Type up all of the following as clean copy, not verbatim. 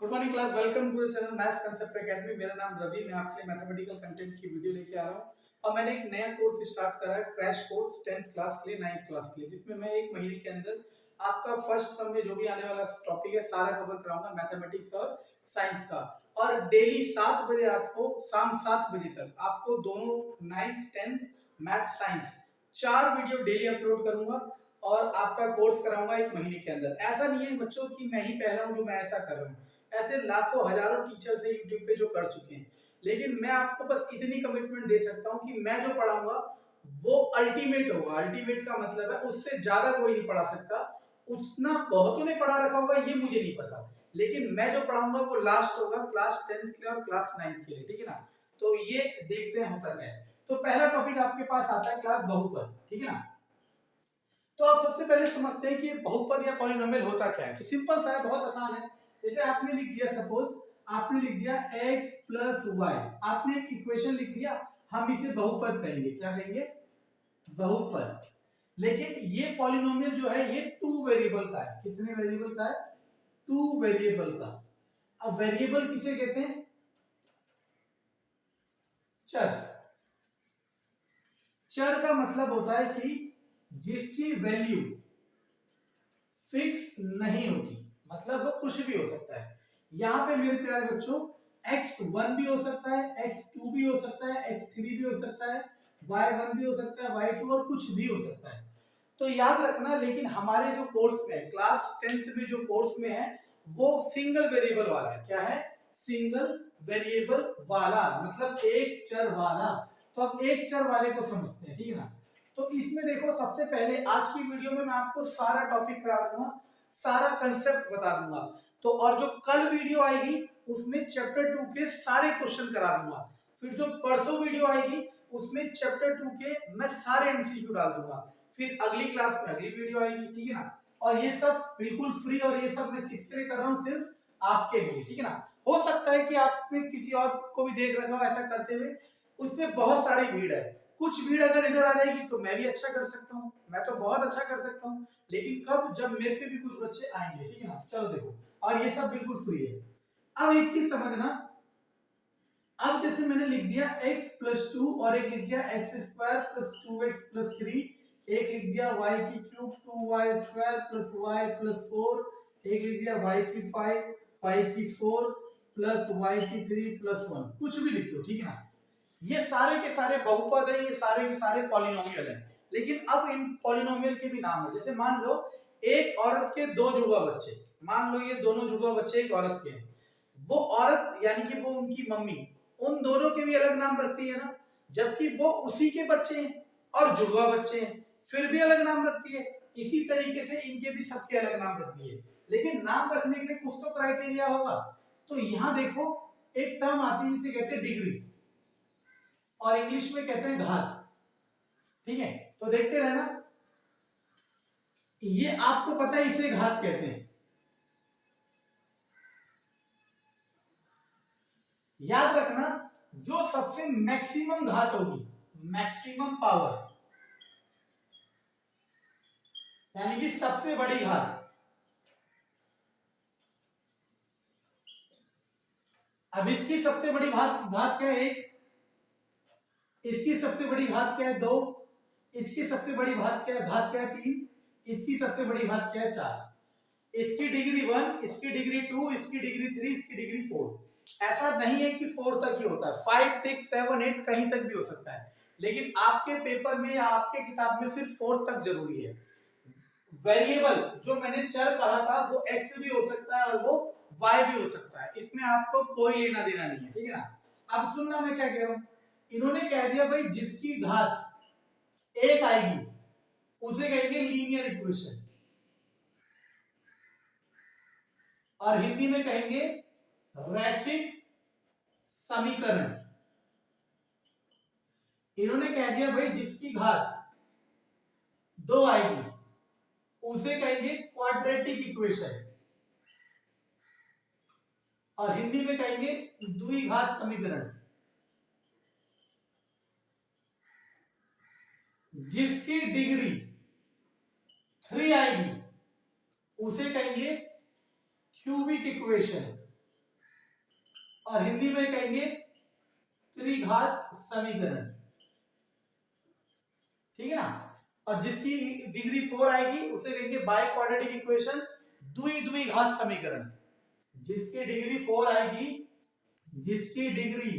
Good morning class, welcome to the channel maths concept academy. मेरा नाम रवि, मैं आपके लिए मैथमेटिकल कंटेंट की वीडियो लेके आ रहा हूँ और मैंने एक नया कोर्स स्टार्ट करा है, क्रैश कोर्स 10th क्लास के लिए, 9th क्लास के लिए, जिसमें मैं एक महीने के अंदर आपका फर्स्ट टर्म में जो भी आने वाला टॉपिक है सारा कवर कराऊंगा, मैथमेटिक्स और साइंस का। और डेली 7 बजे आपको, शाम 7 बजे तक आपको दोनों 9th 10th math science 4 video daily upload करूंगा और आपका कोर्स कराऊंगा एक महीने के अंदर। ऐसा नहीं है बच्चों कि मैं ही पहला हूं जो मैं ऐसा कर रहा हूं, ऐसे लाखों हजारों टीचर्स है यूट्यूब पे जो कर चुके हैं, लेकिन मैं आपको बस इतनी कमिटमेंट दे सकता हूं कि मैं जो पढ़ाऊंगा वो अल्टीमेट होगा। अल्टीमेट का मतलब है उससे ज्यादा कोई नहीं पढ़ा सकता, उतना बहुतों ने पढ़ा रखा होगा ये मुझे नहीं पता, लेकिन मैं जो पढ़ाऊंगा वो लास्ट होगा क्लास 10th के लिए और क्लास 9th के लिए, ठीक है ना। तो ये देखते हैं होता क्या है। तो पहला टॉपिक आपके पास आता है क्लास बहुपद, ठीक है ना। तो आप सबसे पहले समझते हैं कि बहुपद या पॉलिनोमियल होता क्या है। तो सिंपल सा है, बहुत आसान है। जैसे आपने लिख दिया, सपोज आपने लिख दिया x प्लस वाई, आपने एक इक्वेशन लिख दिया, हम इसे बहुपद कहेंगे। क्या कहेंगे? बहुपद। लेकिन ये पॉलिनोमियल जो है ये 2 वेरिएबल का है। कितने वेरिएबल का है? 2 वेरिएबल का। अब वेरिएबल किसे कहते हैं? चर। चर का मतलब होता है कि जिसकी वैल्यू फिक्स नहीं होती, मतलब वो कुछ भी हो सकता है। यहां पे मेरे प्यारे बच्चों x1 भी हो सकता है, x2 भी हो सकता है, x3 भी हो सकता है, y1 भी हो सकता है, y2 और कुछ भी हो सकता है। तो याद रखना, लेकिन हमारे जो कोर्स में है, क्लास 10th में जो कोर्स में है वो सिंगल वेरिएबल वाला है। क्या है? सिंगल वेरिएबल वाला, मतलब एक चर वाला। तो अब एक चर वाले को समझते हैं, ठीक है ना। तो इसमें देखो, सबसे पहले आज की वीडियो में मैं आपको सारा टॉपिक करा दूंगा, सारा कंसेप्ट बता दूंगा। तो और जो कल वीडियो आएगी उसमें चैप्टर 2 के सारे क्वेश्चन करा दूंगा। फिर जो परसों वीडियो आएगी उसमें चैप्टर 2 के मैं सारे एमसीक्यू डाल दूंगा। फिर अगली क्लास में अगली वीडियो आएगी, ठीक है ना। और ये सब बिल्कुल फ्री, और ये सब मैं किसके लिए कर रहा हूँ? सिर्फ आपके लिए, ठीक है ना। हो सकता है कि आपने किसी और को भी देख रखा हो ऐसा करते हुए, उसमें बहुत सारी भीड़ है। कुछ भीड़ अगर इधर आ जाएगी तो मैं भी अच्छा कर सकता हूँ, मैं तो बहुत अच्छा कर सकता हूँ, लेकिन कब? जब मेरे पे भी कुछ बच्चे आएंगे, ठीक है ना। चलो देखो, और ये सब बिल्कुल फ्री है। अब एक चीज समझना, अब जैसे मैंने लिख दिया x प्लस 2 और एक लिख दिया x square plus 2x plus 3, एक लिख दिया y की cube 2y square plus y plus 4, एक लिख दिया y की 5 y की 4 प्लस y की 3 प्लस 1, कुछ भी लिख दो, ठीक है ना। ये सारे के सारे बहुपद है, ये सारे के सारे पॉलिनोमियल है। लेकिन अब इन पॉलिनोमियल के भी नाम है। जैसे मान लो एक औरत के 2 जुड़वा बच्चे, मान लो ये दोनों जुड़वा बच्चे एक औरत के हैं, वो औरत यानी कि वो उनकी मम्मी उन दोनों के भी अलग नाम रखती है ना, जबकि वो उसी के बच्चे हैं और जुड़वा बच्चे हैं, फिर भी अलग नाम रखती है। इसी तरीके से इनके भी सबके अलग नाम रखती है, लेकिन नाम रखने के लिए कुछ तो क्राइटेरिया होगा। तो यहां देखो, एक टर्म आती है जिसे कहते हैं डिग्री, और इंग्लिश में कहते हैं घात, ठीक है। तो देखते रहना, ये आपको पता है इसे घात कहते हैं। याद रखना, जो सबसे मैक्सिमम घात होगी, मैक्सिमम पावर, यानी कि सबसे बड़ी घात, अब इसकी सबसे बड़ी घात घात क्या है? 1, इसकी सबसे बड़ी घात क्या है? 2, इसकी सबसे बड़ी घात क्या है? 3, इसकी सबसे बड़ी घात क्या है? 4। इसकी डिग्री 1, इसकी डिग्री 2, इसकी डिग्री 3, इसकी डिग्री 4। ऐसा नहीं है कि 4 तक ही होता है, 5, 6, 7, 8 कहीं तक भी हो सकता है, लेकिन आपके पेपर में या आपके किताब में सिर्फ 4 तक जरूरी है। वेरिएबल जो मैंने चर कहा था वो x भी हो सकता है और वो y भी हो सकता है, इसमें आपको कोई लेना देना नहीं है, ठीक है ना। अब सुनना मैं क्या कह रहा हूं। इन्होंने कह दिया भाई जिसकी घात 1 आएगी उसे कहेंगे लीनियर इक्वेशन, और हिंदी में कहेंगे रैखिक समीकरण। इन्होंने कह दिया भाई जिसकी घात 2 आएगी उसे कहेंगे क्वाड्रेटिक इक्वेशन, और हिंदी में कहेंगे द्विघात समीकरण। जिसकी डिग्री 3 आएगी उसे कहेंगे क्यूबिक इक्वेशन, और हिंदी में कहेंगे त्रिघात समीकरण, ठीक है ना। और जिसकी डिग्री 4 आएगी उसे कहेंगे बाई क्वाड्रेटिक इक्वेशन, द्विघात समीकरण। जिसकी डिग्री 4 आएगी, जिसकी डिग्री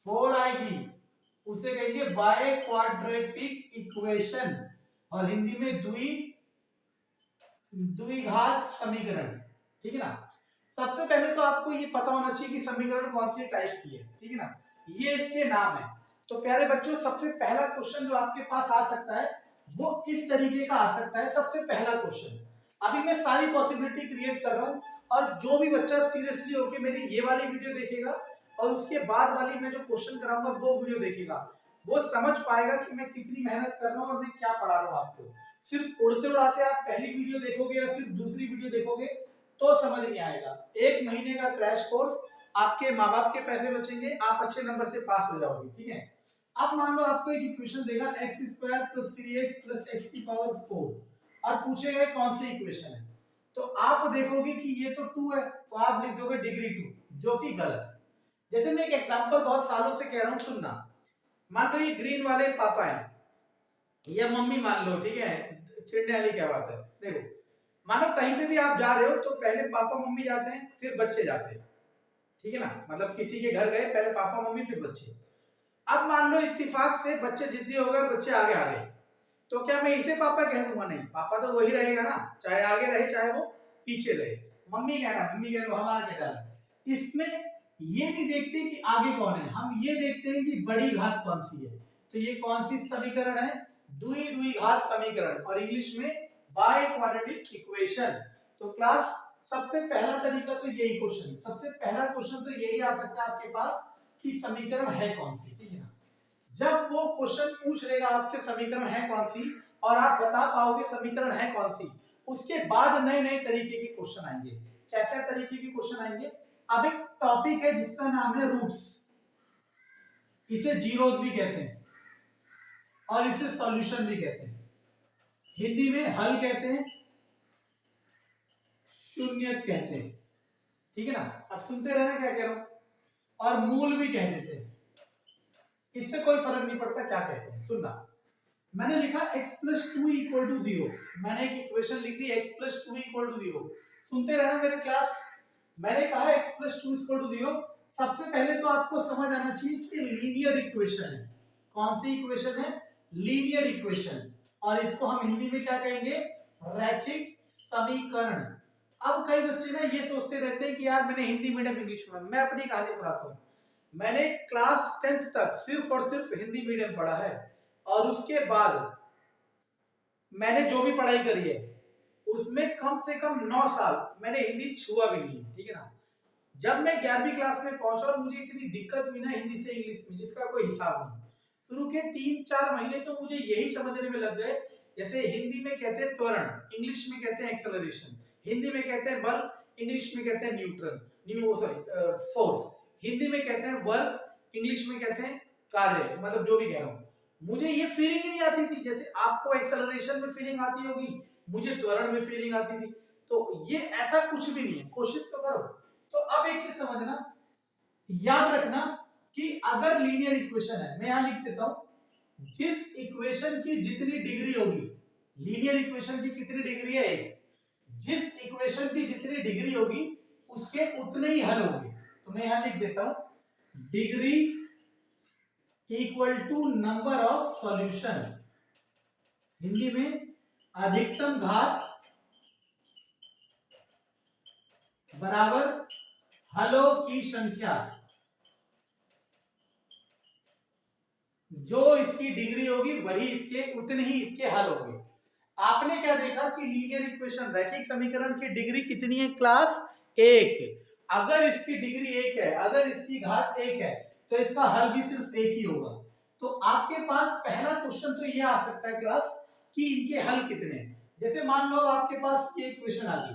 4 आएगी उसे कहेंगे बाय क्वाड्रेटिक इक्वेशन, और हिंदी में द्विघात समीकरण, ठीक है ना। सबसे पहले तो आपको ये पता होना चाहिए कि समीकरण कौन सी टाइप की है, ठीक है ना, ये इसके नाम है। तो प्यारे बच्चों, सबसे पहला क्वेश्चन जो आपके पास आ सकता है वो इस तरीके का आ सकता है। सबसे पहला क्वेश्चन, अभी मैं सारी पॉसिबिलिटी क्रिएट कर रहा हूं, और जो भी बच्चा सीरियसली होकर मेरी ये वाली वीडियो देखेगा और उसके बाद वाली मैं जो क्वेश्चन कराऊंगा वो वीडियो देखेगा, वो समझ पाएगा कि मैं कितनी मेहनत कर रहा हूं और मैं क्या पढ़ा रहा हूं आपको। सिर्फ उड़ते उड़ाते आप पहली वीडियो देखोगे या सिर्फ दूसरी वीडियो देखोगे तो समझ नहीं आएगा। 1 महीने का क्रैश कोर्स, आपके माँ बाप के पैसे बचेंगे, आप अच्छे नंबर से पास हो जाओगे, ठीक है। अब मान लो आपको एक इक्वेशन देगा x² + 3x + x⁴ और पूछेगा कौन सी इक्वेशन है, तो आप देखोगे कि ये तो 2 है, तो आप लिख दोगे डिग्री 2, जो कि गलत। जैसे मैं एक एग्जांपल बहुत सालों से कह रहा हूं, सुनना। मान लो ये ग्रीन वाले पापा है या मम्मी मान लो, ठीक है, चिढ़ने वाली क्या बात है। देखो, मानो कहीं पे भी आप जा रहे हो तो पहले पापा मम्मी जाते हैं फिर बच्चे जाते हैं, ठीक है ना। मतलब किसी के घर गए, पहले पापा मम्मी फिर बच्चे। अब मान लो इत्तेफाक से बच्चे जिद्दी हो गए, बच्चे आगे आ गए, तो क्या मैं इसे पापा कह दूंगा? नहीं, पापा तो वही रहेगा ना, चाहे आगे रहे चाहे वो पीछे रहे। मम्मी कहना, मम्मी कह लो, हमारा क्या चल है। इसमें ये नहीं देखते कि आगे कौन है, हम ये देखते हैं कि बड़ी घात कौन सी है। तो ये कौन सी समीकरण है? द्विघात समीकरण, और इंग्लिश में बाय क्वाड्रेटिक इक्वेशन। तो क्लास सबसे पहला तरीका तो यही क्वेश्चन, सबसे पहला क्वेश्चन तो यही आ सकता है आपके पास कि समीकरण है कौन सी, ठीक है ना। जब वो क्वेश्चन पूछ लेगा आपसे समीकरण है कौन सी और आप बता पाओगे समीकरण है कौन सी, उसके बाद नए नए तरीके के क्वेश्चन आएंगे। क्या क्या तरीके के क्वेश्चन आएंगे? अब एक टॉपिक है जिसका नाम है रूट्स, इसे जीरोस भी कहते हैं और इसे सॉल्यूशन भी कहते हैं। हिंदी में हल कहते हैं, शून्य कहते हैं, ठीक है ना। अब सुनते रहना क्या कह रहा हूं। और मूल भी कह देते हैं, इससे कोई फर्क नहीं पड़ता क्या कहते हैं। सुनना, मैंने लिखा x + 2 = 0, मैंने एक इक्वेशन लिख दी x + 2 = 0। सुनते रहना मेरे क्लास। मैंने कहा x + 2 = 0। सबसे पहले तो आपको समझ आना चाहिए कि लीनियर इक्वेशन है। कौन सी इक्वेशन है? लीनियर इक्वेशन, और इसको हम हिंदी में क्या कहेंगे? रैखिक समीकरण। अब कई बच्चे ना ये सोचते रहते हैं कि यार मैंने हिंदी मीडियम इंग्लिश मीडियम, मैं अपनी कहानी सुनाता हूँ। मैंने क्लास 10th तक सिर्फ और सिर्फ हिंदी मीडियम पढ़ा है, और उसके बाद मैंने जो भी पढ़ाई करी है उसमें कम से कम 9 साल मैंने हिंदी छुआ भी नहीं है, ठीक है ना। जब मैं 11वीं क्लास में पहुंचा और मुझे इतनी दिक्कत हुई ना हिंदी से इंग्लिश में, जिसका कोई हिसाब नहीं। शुरू के 3-4 महीने तो मुझे यही समझने में लग गए, जैसे हिंदी में कहते हैं त्वरण, इंग्लिश में कहते हैं एक्सेलरेशन, हिंदी में कहते हैं बल, इंग्लिश में कहते हैं फोर्स, हिंदी में कहते हैं वर्क, इंग्लिश में कहते हैं कार्य, मतलब जो भी कह रहा हूँ। मुझे ये फीलिंग ही नहीं आती थी, जैसे आपको एक्सेलरेशन में फीलिंग आती होगी, मुझे त्वरण में फीलिंग आती थी। तो ये ऐसा कुछ भी नहीं है, कोशिश तो करो। तो अब एक चीज समझना, याद रखना कि अगर लीनियर इक्वेशन है, मैं यहां लिख देता हूं, जिस इक्वेशन की जितनी डिग्री होगी, लीनियर इक्वेशन की कितनी डिग्री है? 1। जिस इक्वेशन की जितनी डिग्री होगी उसके उतने ही हल होंगे। तो मैं यहां लिख देता हूं, degree = number of solution, Hindi में अधिकतम घात बराबर हलों की संख्या। जो इसकी डिग्री होगी वही इसके उतने ही इसके हल होंगे। आपने क्या देखा कि लीनियर इक्वेशन रैखिक समीकरण की डिग्री कितनी है? क्लास 1। अगर इसकी डिग्री 1 है, अगर इसकी घात 1 है, तो इसका हल भी सिर्फ 1 ही होगा। तो आपके पास पहला क्वेश्चन तो ये आ सकता है क्लास कि इनके हल कितने हैं। जैसे मान लो आपके पास ये इक्वेशन आ गई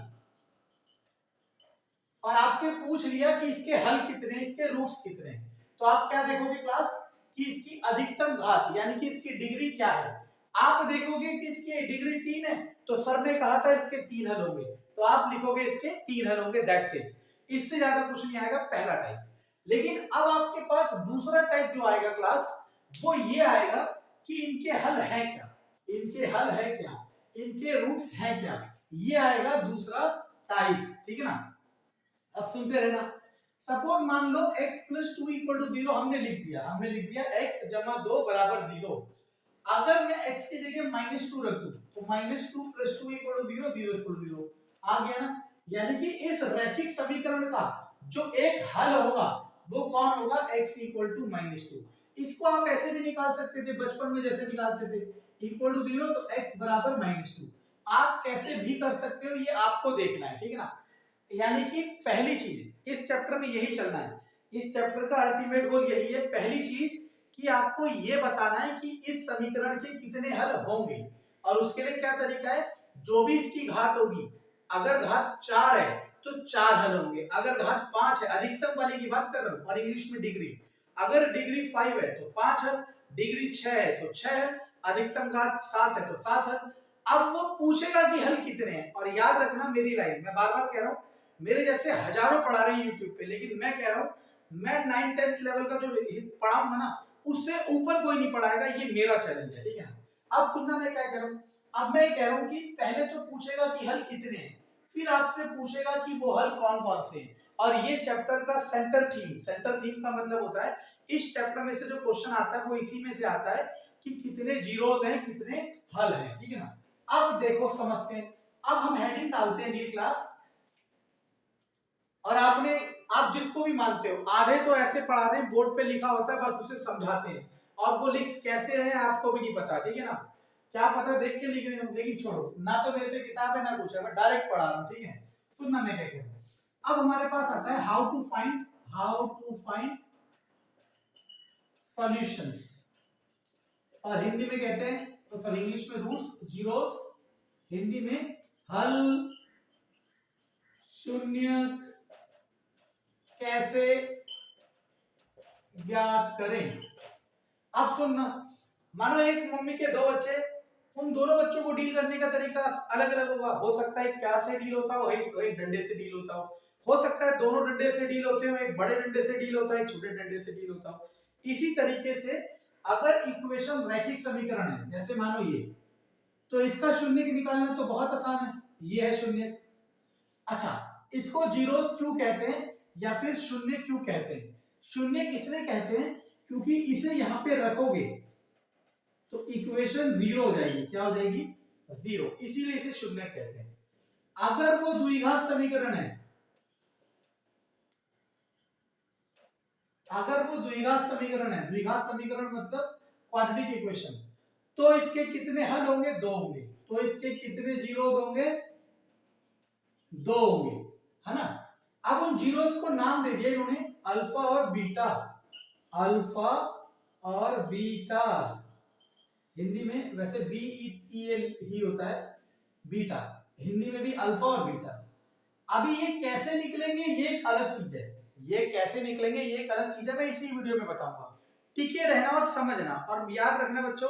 और आपसे पूछ लिया कि इसके हल कितने हैं, इसके रूट्स कितने हैं, तो आप क्या देखोगे क्लास कि इसकी अधिकतम घात यानी कि इसकी डिग्री क्या है। आप देखोगे कि इसकी डिग्री 3 है, तो सर ने कहा था इसके 3 हल होंगे, तो आप लिखोगे इसके 3 हल होंगे, दैट्स इट। इससे ज्यादा कुछ नहीं आएगा पहला टाइप। लेकिन अब आपके पास दूसरा टाइप जो आएगा क्लास, वो ये आएगा कि इनके हल है क्या, इनके हल है क्या, इनके रूट्स हैं क्या, ये आएगा दूसरा टाइप। ठीक है ना। अब सुनते रहना। सपोज मान लो x प्लस 2 इक्वल टू 0 हमने लिख दिया x जमा 2 बराबर 0। अगर मैं x की जगह -2 रख दूं तो -2 + 2 इक्वल टू 0, 0 इक्वल टू 0 आ गया ना। यानी कि इस रैखिक समीकरण का जो एक हल होगा वो कौन होगा, x इक्वल टू -2। इसको आप ऐसे भी निकाल सकते थे बचपन में जैसे निकालते थे, इक्वल टू 0 तो x बराबर -2। आप कैसे भी कर सकते हो, ये आपको देखना है। ठीक है ना। यानी कि पहली चीज इस चैप्टर में यही चलना है, इस चैप्टर का अल्टीमेट गोल यही है। पहली चीज कि आपको ये बताना है कि इस समीकरण के कितने हल होंगे, और उसके लिए क्या तरीका है, जो भी इसकी घात होगी, अगर घात 4 है तो 4 हल होंगे, अगर घात 5 है, अधिकतम वाली की बात कर रहा हूं, और इंग्लिश में डिग्री, अगर डिग्री 5 है तो 5 हल, डिग्री 6 है तो 6 हल, अधिकतम घात 7 है तो 7 हल। अब वो पूछेगा कि हल कितने हैं, और याद रखना मेरी लाइन, मैं बार बार कह रहा हूं, मेरे जैसे हजारों पढ़ा रहे हैं यूट्यूब पे, लेकिन मैं कह रहा हूं मैं 9-10th लेवल का जो पढ़ाऊंगा ना, उससे ऊपर कोई नहीं पढ़ाएगा, ये मेरा चैलेंज है। ठीक है। अब सुनना मैं क्या कह रहा हूं, अब मैं कह रहा हूं कि पहले तो पूछेगा कि हल कितने हैं, फिर आपसे पूछेगा कि वो हल कौन कौन से हैं। और ये चैप्टर का सेंटर थीम का मतलब होता है इस चैप्टर में से जो क्वेश्चन आता है वो इसी में से आता है कि कितने जीरोस हैं, कितने हल हैं। ठीक है ना। अब देखो समझते हैं, अब हम हेडिंग डालते हैं जी क्लास, और आप जिसको भी मानते हो, आधे तो ऐसे पढ़ा रहे हैं, बोर्ड पे लिखा होता है बस उसे समझाते हैं, और वो लिख कैसे रहे हैं आपको भी नहीं पता। ठीक है ना। क्या पता देख के लिख रहे हो, लेकिन छोड़ो ना, तो मेरे पे किताब है ना कुछ है, मैं डायरेक्ट पढ़ा रहा हूँ। ठीक है। सुनना मैं क्या कह रहा हूँ। अब हमारे पास आता है हाउ टू फाइंड सॉल्यूशंस, और हिंदी में कहते हैं, तो सॉरी इंग्लिश में रूट्स, जीरोस, हिंदी में हल, शून्यक कैसे ज्ञात करें। अब सुनना, मानो एक मम्मी के दो बच्चे, उन दोनों बच्चों को डील करने का तरीका अलग अलग होगा। हो सकता है एक प्यार से डील होता हो, एक डंडे से डील होता हो सकता है दोनों डंडे से डील होते हो, एक बड़े डंडे से डील होता है, एक छोटे डंडे से डील होता हो। इसी तरीके से अगर इक्वेशन रैखिक समीकरण है, जैसे मानो ये, तो इसका शून्य निकालना तो बहुत आसान है, ये है शून्य। अच्छा, इसको जीरोस क्यों कहते हैं या फिर शून्य क्यों कहते हैं? शून्य किसने कहते हैं, क्योंकि इसे यहां पे रखोगे तो इक्वेशन जीरो हो जाएगी। क्या हो जाएगी? जीरो, इसीलिए इसे शून्य कहते हैं। अगर वो द्विघात समीकरण है, अगर वो द्विघात समीकरण है, द्विघात समीकरण मतलब क्वाड्रेटिक इक्वेशन, तो इसके कितने हल होंगे? दो होंगे। तो इसके कितने जीरो होंगे? दो होंगे, है ना। अब उन जीरोस को नाम दे दिया इन्होंने अल्फा और बीटा, अल्फा और बीटा, हिंदी में वैसे BETL ही होता है, बीटा, हिंदी में भी अल्फा और बीटा। अभी ये कैसे निकलेंगे ये एक अलग चीज है, ये कैसे निकलेंगे ये एक अलग चीज है, मैं इसी वीडियो में बताऊंगा। टिके रहना और समझना, और याद रखना बच्चों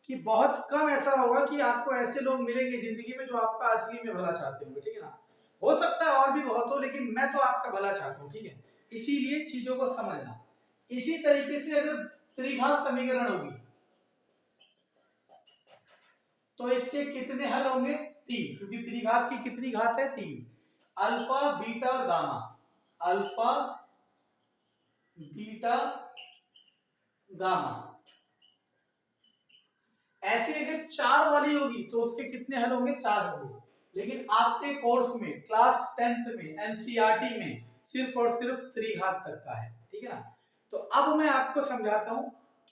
कि बहुत कम ऐसा होगा कि आपको ऐसे लोग मिलेंगे जिंदगी में जो आपका असली में भला चाहते होंगे। ठीक है ना। हो सकता है और भी बहुत हो, लेकिन मैं तो आपका भला चाहता हूँ। ठीक है। इसीलिए चीजों को समझना। इसी तरीके से अगर त्रिघात समीकरण होगी तो इसके कितने हल होंगे? 3, क्योंकि त्रिघात की कितनी घात है? 3, अल्फा बीटा और गामा, अल्फा बीटा गामा। ऐसे अगर 4 वाली होगी तो उसके कितने हल होंगे? 4 होंगे। लेकिन आपके कोर्स में क्लास 10th में एनसीईआरटी में सिर्फ और सिर्फ त्रिघात तक का है। ठीक है ना। तो अब मैं आपको समझाता हूं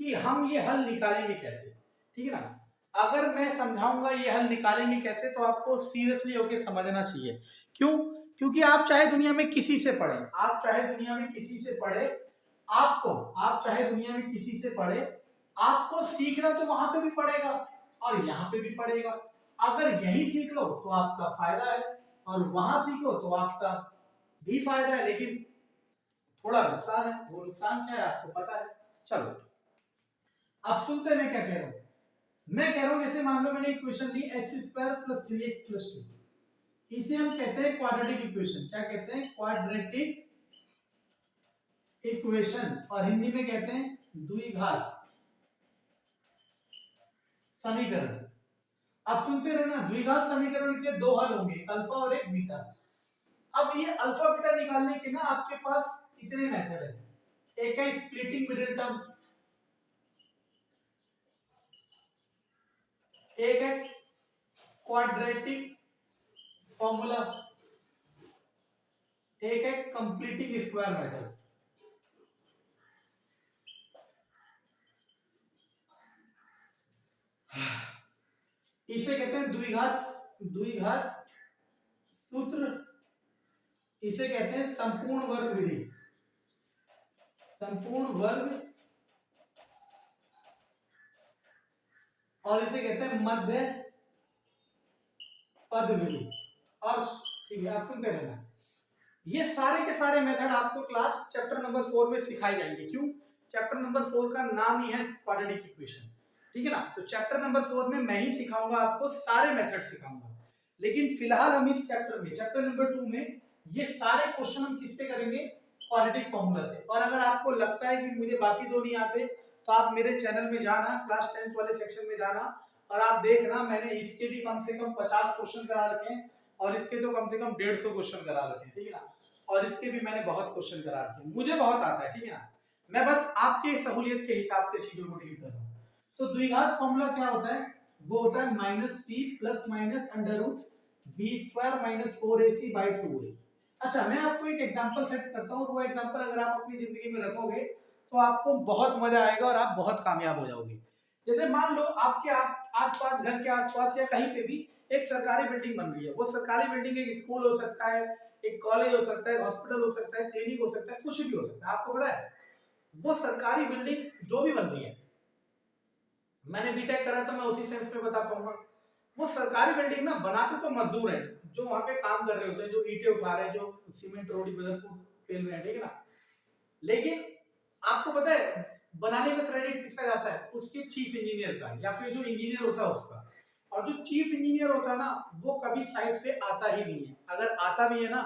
कि हम ये हल निकालेंगे कैसे। ठीक है ना। अगर मैं समझाऊंगा ये हल निकालेंगे कैसे, तो आपको सीरियसली होके समझना चाहिए। क्यों? क्योंकि आप चाहे दुनिया में किसी से पढ़े, आप चाहे दुनिया में किसी से पढ़े, आप चाहे दुनिया में किसी से पढ़े, आपको सीखना तो वहां पे भी पड़ेगा और यहाँ पे भी पड़ेगा। अगर यही सीख लो तो आपका फायदा है, और वहां सीखो तो आपका भी फायदा है, लेकिन थोड़ा नुकसान है। वो नुकसान क्या है आपको पता है। चलो अब सुनते हैं मैं क्या कह रहा हूं। मैं कह रहा हूं जैसे मान लो मैंने इक्वेशन दी x² + 3x + 2, इसे हम कहते हैं क्वाड्रेटिक इक्वेशन। क्या कहते हैं? Quadratic equation. और हिंदी में कहते हैं द्विघात समीकरण। आप सुनते रहे ना, द्विघात समीकरण के दो हल होंगे, एक अल्फा और एक बीटा। अब ये अल्फा बीटा निकालने के ना आपके पास इतने मेथड है। एक है स्प्लिटिंग मिडिल टर्म, एक है क्वाड्रेटिक फॉर्मूला, एक है कंप्लीटिंग स्क्वायर मेथड। इसे कहते हैं द्विघात सूत्र, इसे कहते हैं संपूर्ण वर्ग विधि, संपूर्ण वर्ग, और इसे कहते हैं मध्य पद विधि। और ठीक है, आप सुनते रहना। ये सारे के सारे मेथड आपको क्लास चैप्टर नंबर 4 में सिखाए जाएंगे। क्यों? चैप्टर नंबर 4 का नाम ही है क्वाड्रेटिक इक्वेशन, ठीक है ना। तो चैप्टर नंबर 4 में मैं ही सिखाऊंगा आपको, सारे मेथड सिखाऊंगा। लेकिन फिलहाल हम इस चैप्टर में, चैप्टर नंबर 2 में, ये सारे क्वेश्चन हम किससे करेंगे? क्वाड्रेटिक फॉर्मूला से। और अगर आपको लगता है कि मुझे बाकी दो नहीं आते, तो आप मेरे चैनल में जाना, क्लास 10th वाले सेक्शन में जाना, और आप देखना मैंने इसके भी कम से कम 50 क्वेश्चन करा रखे हैं, और इसके तो कम से कम 150 क्वेश्चन करा रखे हैं, ठीक है ना। और इसके भी मैंने बहुत क्वेश्चन करा रखे हैं, मुझे बहुत आता है, ठीक है ना। मैं बस आपके सहूलियत के हिसाब से चीजों को डील कर रहा हूँ। तो द्विघात फॉर्मूला क्या होता है? वो होता है -p plus minus under root b square minus 4ac by 2a। अच्छा, मैं आपको एक एग्जांपल सेट करता हूँ, और वो एग्जांपल अगर आप अपनी जिंदगी में रखोगे तो आपको बहुत मजा आएगा और आप बहुत कामयाब हो जाओगे। जैसे मान लो आपके आसपास, घर के आसपास या कहीं पे भी एक सरकारी बिल्डिंग बन रही है। वो सरकारी बिल्डिंग एक स्कूल हो सकता है, एक कॉलेज हो सकता है, हॉस्पिटल हो सकता है, क्लिनिक हो सकता है, कुछ भी हो सकता है। आपको पता है वो सरकारी बिल्डिंग जो भी बन रही है, मैंने बीटेक करा तो मैं उसी सेंस में बता पाऊंगा। वो सरकारी बिल्डिंग ना बनाते तो मजदूर हैं जो वहां पे काम कर रहे होते हैं, जो ईंटें उठा रहे हैं, जो सीमेंट रोड इधर को फेल रहे हैं, ठीक है ना। लेकिन आपको पता है बनाने का क्रेडिट किसका जाता है? उसके चीफ इंजीनियर का, या फिर जो इंजीनियर होता है उसका। और जो चीफ इंजीनियर होता है ना, वो कभी साइट पे आता ही नहीं है। अगर आता भी है ना,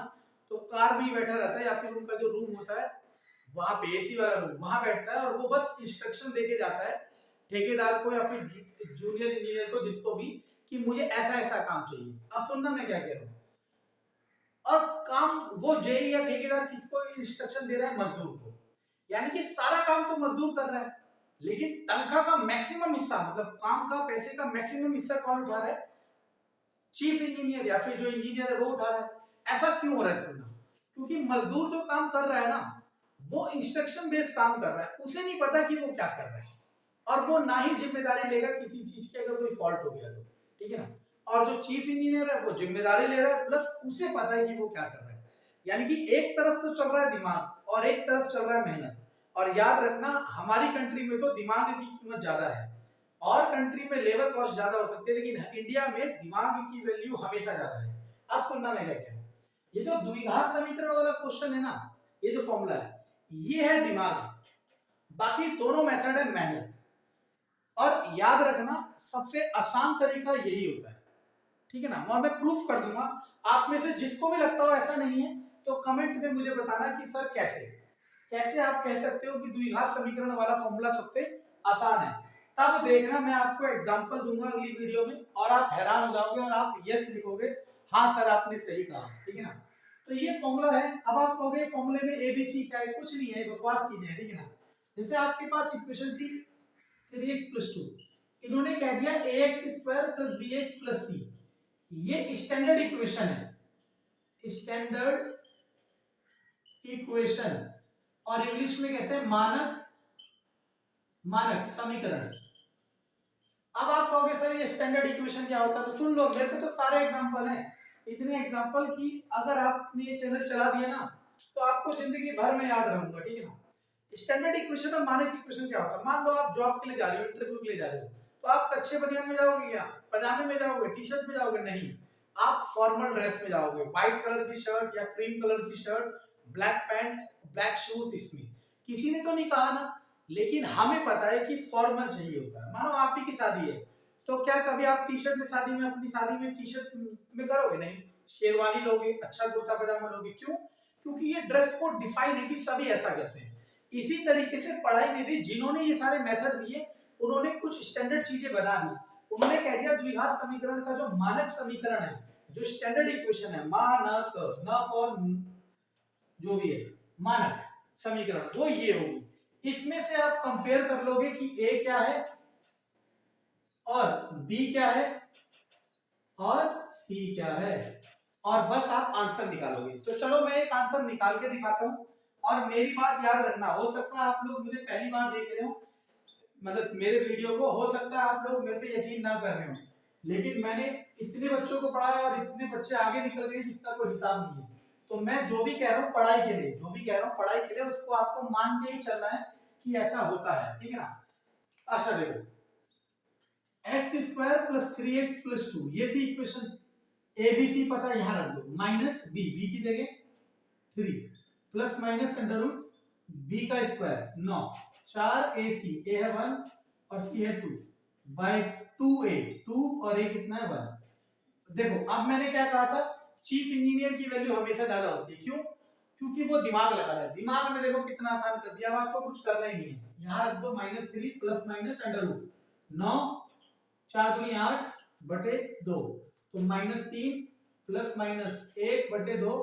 तो कार में ही बैठा रहता है, या फिर उनका जो रूम होता है वहां पे, एसी वाला रूम, वहां बैठता है, और वो बस इंस्ट्रक्शन देके जाता है ठेकेदार को या फिर जूनियर इंजीनियर को, जिसको भी, कि मुझे ऐसा ऐसा काम चाहिए। अब सुनना मैं क्या कह रहा हूँ। और काम वो जेई या ठेकेदार किसको इंस्ट्रक्शन दे रहा है? मजदूर को। यानी कि सारा काम तो मजदूर कर रहा है, लेकिन तनख्वाह का मैक्सिमम हिस्सा, मतलब काम का पैसे का मैक्सिमम हिस्सा कौन उठा रहा है? चीफ इंजीनियर या फिर जो इंजीनियर है वो उठा रहा है। ऐसा क्यों हो रहा है? सुनना, क्योंकि मजदूर जो काम कर रहा है ना, वो इंस्ट्रक्शन बेस्ड काम कर रहा है, उसे नहीं पता कि वो क्या कर रहा है, और वो ना ही जिम्मेदारी लेगा किसी चीज की अगर कोई फॉल्ट हो गया तो, ठीक है ना। और जो चीफ इंजीनियर है वो जिम्मेदारी ले रहा है, प्लस उसे पता है कि वो क्या कर रहा है। यानी कि एक तरफ तो चल रहा है दिमाग और एक तरफ चल रहा है मेहनत। और याद रखना, हमारी कंट्री में तो दिमाग की कीमत ज्यादा है, और कंट्री में लेबर कॉस्ट ज्यादा हो सकती है, लेकिन इंडिया में दिमाग की वैल्यू हमेशा ज्यादा है। अब सुनना मैं क्या कह रहा हूं। ये जो द्विघात समीकरण वाला क्वेश्चन है ना, ये जो फॉर्मूला है, ये है दिमाग, बाकी दोनों मेथड है मेहनत। और याद रखना, सबसे आसान तरीका यही होता है, ठीक है ना। और मैं प्रूफ कर दूंगा, आप में से जिसको भी लगता हो ऐसा नहीं है, तो कमेंट में मुझे बताना कि सर कैसे कैसे आप कह सकते हो कि द्विघात समीकरण वाला फॉर्मूला सबसे आसान है। तब देखना, मैं आपको एग्जांपल दूंगा अगली वीडियो में, और आप हैरान हो जाओगे और आप यस लिखोगे, हाँ सर आपने सही कहा, ठीक है ना। तो ये फॉर्मूला है। अब आप कहोगे फॉर्मूले में एबीसी क्या है? कुछ नहीं है, बकवास कीजिए, ठीक है ना। जैसे आपके पास इक्वेशन थी 3x + 2, इन्होंने कह दिया ax² + bx + c। ये स्टैंडर्ड इक्वेशन है, स्टैंडर्ड इक्वेशन, और इंग्लिश में कहते हैं मानक समीकरण। अब आप कहोगे सर ये स्टैंडर्ड इक्वेशन क्या होता है? तो सुन लो, मेरे पे तो सारे एग्जांपल हैं, इतने एग्जांपल कि अगर आपने ये चैनल चला दिया ना, तो आपको जिंदगी भर में याद रहूंगा, ठीक है ना। स्टैंडर्ड इक्वेशन और मानक इक्वेशन क्या होता है? मान लो आप जॉब के लिए जा रहे हो, इंटरव्यू के लिए जा रहे हो, तो आप कच्चे बनियान में जाओगे क्या? पजामे में जाओगे? टी शर्ट में जाओगे? नहीं, आप फॉर्मल ड्रेस में जाओगे, व्हाइट कलर की शर्ट या क्रीम कलर की shirt, black pant, black shoes. इसमें किसी ने तो नहीं कहा ना, लेकिन हमें पता है कि फॉर्मल चाहिए होता है। मानो आप ही की शादी है, तो क्या कभी आप टी शर्ट में शादी में, अपनी शादी में टी शर्ट में करोगे? नहीं, शेरवानी लोगे, अच्छा कुर्ता पजामा लोगे। क्यों? क्योंकि ये ड्रेस कोड डिफाइन है कि सभी ऐसा करते हैं। इसी तरीके से पढ़ाई में भी जिन्होंने ये सारे मेथड दिए उन्होंने कुछ स्टैंडर्ड चीजें बना दी। उन्होंने कह दिया द्विघात समीकरण का जो मानक समीकरण है, जो स्टैंडर्ड इक्वेशन है, मानक न फॉर जो भी है मानक समीकरण, वो ये होगी। इसमें से आप कंपेयर कर लोगे कि ए क्या है और बी क्या है और सी क्या है, और बस आप आंसर निकालोगे। तो चलो मैं एक आंसर निकाल के दिखाता हूं। और मेरी बात याद रखना, हो सकता है आप लोग मुझे पहली बार देख रहे हो, मतलब मेरे वीडियो को, हो सकता है आप लोग मेरे पे यकीन ना कर रहे हो, लेकिन मैंने इतने बच्चों को पढ़ाया और इतने बच्चे आगे निकल गए जिसका कोई हिसाब नहीं है। तो मैं जो भी कह रहा हूँ पढ़ाई के लिए, जो भी कह रहा हूँ पढ़ाई के लिए, उसको आपको मान के ही चलना है कि ऐसा होता है, ठीक है ना। अच्छा देखो, x square plus 3x plus 2, ये थी इक्वेशन। ए बी सी पता है, यहां रख दो, माइनस बी, बी की जगह 3 plus minus under root b का स्क्वायर 9, 4 ए सी, ए है 1 और सी है 2 बाय 2a, 2 और a कितना है 1। देखो अब मैंने क्या कहा था, चीफ इंजीनियर की वैल्यू हमेशा ज्यादा होती है। क्यों? क्योंकि वो दिमाग लगा रहा है। दिमाग में देखो कितना आसान कर दिया, अब आपको कुछ करना ही नहीं है। यहां रख दो -3 प्लस माइनस अंडर रूट 9, 4 दूनी 8 बटे 2, तो -3 प्लस माइनस 1 बटे 2,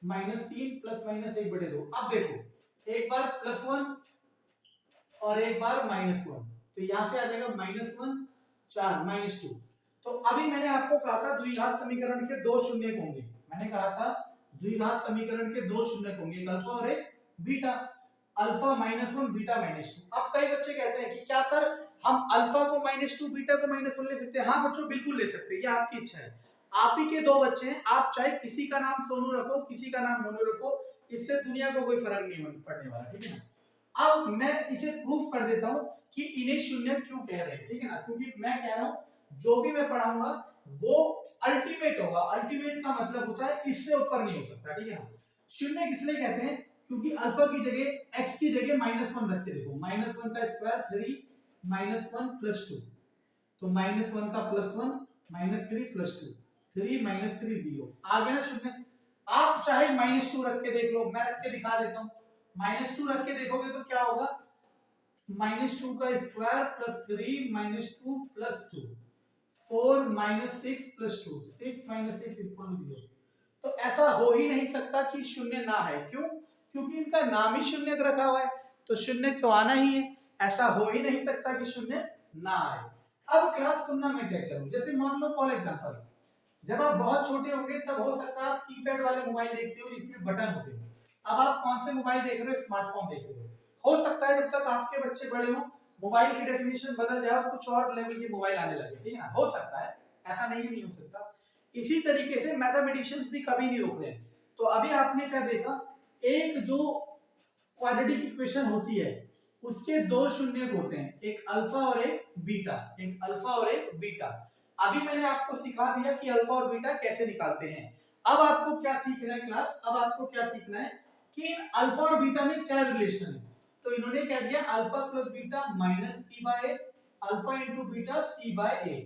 -3 प्लस माइनस 1 बटे 2। अब देखो एक बार +1 और एक बार -1, तो यहां से आ जाएगा -1 4 -2। तो अभी मैंने आपको कहा था द्विघात समीकरण के दो शून्य होंगे। मैंने कहा था द्विघात समीकरण के दो शून्य होंगे, एक अल्फा और एक बीटा, अल्फा -1 बीटा -2। अब कई बच्चे कहते हैं कि क्या सर हम अल्फा को -2 बीटा को -1 ले सकते हैं? हाँ बच्चों बिल्कुल ले सकते हैं, ये आपकी इच्छा है। आप ही के दो बच्चे हैं, आप चाहे किसी का नाम सोनू रखो, किसी का नाम मोनू रखो, इससे दुनिया को कोई फर्क नहीं पड़ने वाला, ठीक है ना। अब मैं इसे प्रूफ कर देता हूं कि इन्हें शून्य क्यों कह रहे हैं, ठीक है ना। क्योंकि मैं कह रहा हूं जो भी मैं पढ़ाऊंगा वो अल्टीमेट होगा। अल्टीमेट का मतलब होता है इससे ऊपर नहीं हो सकता, ठीक है ना। शून्य किसलिए कहते हैं? क्योंकि अल्फा की जगह x की जगह -1 रख के देखो, -1 का स्क्वायर 3 -1 प्लस 2, तो -1 का +1 -3 प्लस 2, 3 -3 0, आ गया ना शून्य। आप चाहे -2 रख के देख लो, मैं रख के दिखा देता हूं। -2 रख के देखोगे तो क्या होगा, -2 का square plus 3 -2 plus 2, 4 -6 plus 2, 6 -6 equal 0। तो ऐसा हो ही नहीं सकता कि शून्य ना है। क्यों? क्योंकि इनका नाम ही शून्य रखा हुआ है, तो शून्य तो आना ही है। ऐसा हो ही नहीं सकता कि शून्य ना आए। अब क्लास सुनना, मैं क्या करूं, जैसे मान लो फॉर एग्जांपल जब आप बहुत छोटे होंगे तब हो सकता है आप कीपैड वाले मोबाइल देखते हो जिसमें बटन होते हैं। अब आप कौन से मोबाइल देख रहे हो? स्मार्टफोन देख रहे हो सकता है जब तक आपके बच्चे बड़े हो मोबाइल की डेफिनेशन बदल जाए और कुछ और लेवल के मोबाइल आने लगे, ठीक है ना, हो सकता है, ऐसा नहीं हो सकता। इसी तरीके से मैथमेटिशियंस भी कभी नहीं रुक रहे। तो अभी आपने क्या देखा, एक जो क्वाड्रेटिक इक्वेशन होती है उसके दो शून्य होते हैं, एक अल्फा और एक बीटा, एक अल्फा और एक बीटा। अभी मैंने आपको सिखा दिया कि अल्फा और बीटा कैसे निकालते हैं। अब आपको क्या सीखना है क्लास, अब आपको क्या सीखना है कि इन अल्फा और बीटा में क्या रिलेशन है। तो इन्होंने क्या दिया, alpha plus beta minus p by a, alpha into beta c by a।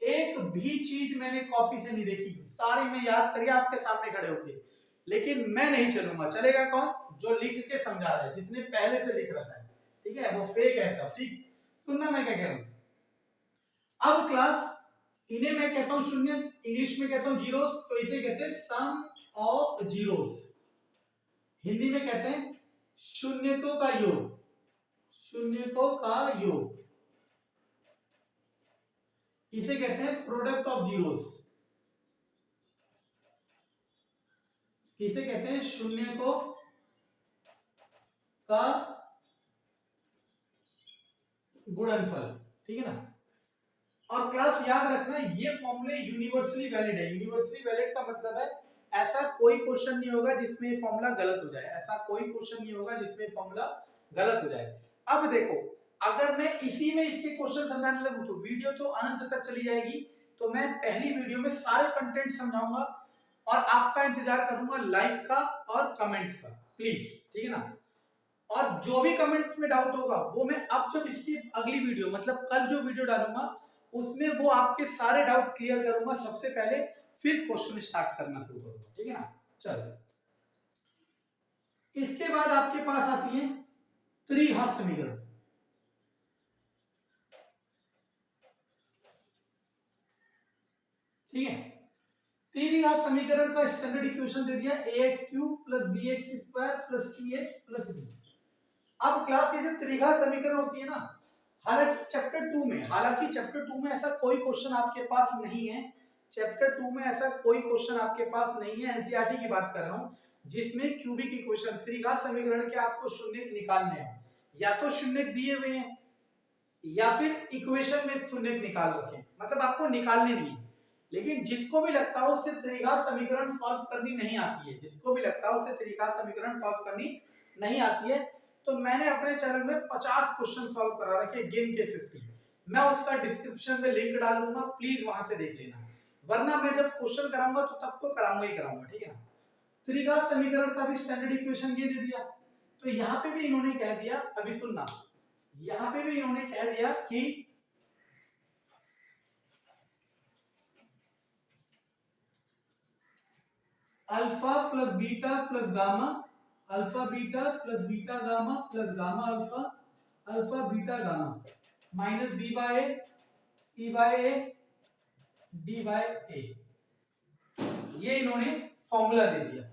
एक भी चीज मैंने कॉपी से नहीं देखी, सारे मैं याद करिए आपके सामने खड़े होके। लेकिन मैं नहीं चलूंगा, चलेगा कौन? जो लिख के समझा रहा है, जिसने पहले से लिख रखा है, ठीक है, वो फेक है सब। ठीक, सुनना मैं क्या कह रहा हूं। अब क्लास इन्हें मैं कहता हूं शून्य, इंग्लिश में कहता हूं जीरोस, तो इसे कहते हैं सम ऑफ जीरोस। हिंदी में कहते हैं शून्यकों का योग, शून्यकों का योग। इसे कहते हैं प्रोडक्ट ऑफ जीरोस, इसे कहते हैं शून्यकों का गुणनफल, ठीक है ना। और क्लास याद रखना ये फॉर्मूले यूनिवर्सली वैलिड है। यूनिवर्सली वैलिड का मतलब है ऐसा कोई क्वेश्चन नहीं होगा जिसमें ये फॉर्मूला गलत हो जाए, ऐसा कोई क्वेश्चन नहीं होगा जिसमें फॉर्मूला गलत हो जाए। अब देखो अगर मैं इसी में इसके क्वेश्चन समझाने लगूं तो वीडियो तो अनंत तक चली जाएगी। तो मैं पहली वीडियो में सारे कंटेंट समझाऊंगा और आपका इंतजार करूंगा लाइक का और कमेंट का, प्लीज, ठीक है ना। और जो भी कमेंट में डाउट होगा वो मैं अब जब इसकी अगली वीडियो मतलब कल जो वीडियो डालूंगा उसमें वो आपके सारे डाउट क्लियर करूंगा सबसे पहले। फिर क्वेश्चन स्टार्ट करना शुरू करूंगा, ठीक है ना। चलो, इसके बाद आपके पास आती है त्रिघात समीकरण। ठीक है, त्रिघात समीकरण का स्टैंडर्ड इक्वेशन दे दिया ax³ + bx² + cx + d। अब क्लास ये जो त्रिघात समीकरण होती है ना, हालांकि चैप्टर 2 में ऐसा कोई क्वेश्चन आपके पास नहीं है। चैप्टर 2 में ऐसा कोई क्वेश्चन आपके पास नहीं है, एनसीईआरटी की बात कर रहा हूं, जिसमें क्यूबिक इक्वेशन त्रिघात समीकरण के आपको शून्य निकालने हैं। या तो शून्य दिए हुए हैं या फिर इक्वेशन में शून्य निकाल रखे, मतलब आपको निकालने नहीं है। लेकिन जिसको भी लगता हो उससे त्रिघात समीकरण सॉल्व करनी नहीं आती है, जिसको भी लगता हो उससे त्रिघात समीकरण सॉल्व करनी नहीं आती है, तो मैंने अपने चैनल में 50 क्वेश्चन सॉल्व करा रखे, गिन के 50। मैं उसका डिस्क्रिप्शन में लिंक डाल दूंगा, प्लीज वहां से देख लेना। वरना मैं जब क्वेश्चन कराऊंगा तो तब तो कराऊंगा ही कराऊंगा, ठीक है ना। त्रिघात समीकरण का भी स्टैंडर्ड इक्वेशन ये दे दिया। तो यहाँ पे भी इन्होंने कह दिया, अभी सुनना, यहाँ पे भी इन्होंने कह दिया कि alpha plus beta plus gamma, alpha beta plus beta gamma plus gamma alpha, alpha beta gamma minus B by A, C by A, D by A. ये इन्होंने फॉर्मूला दे दिया।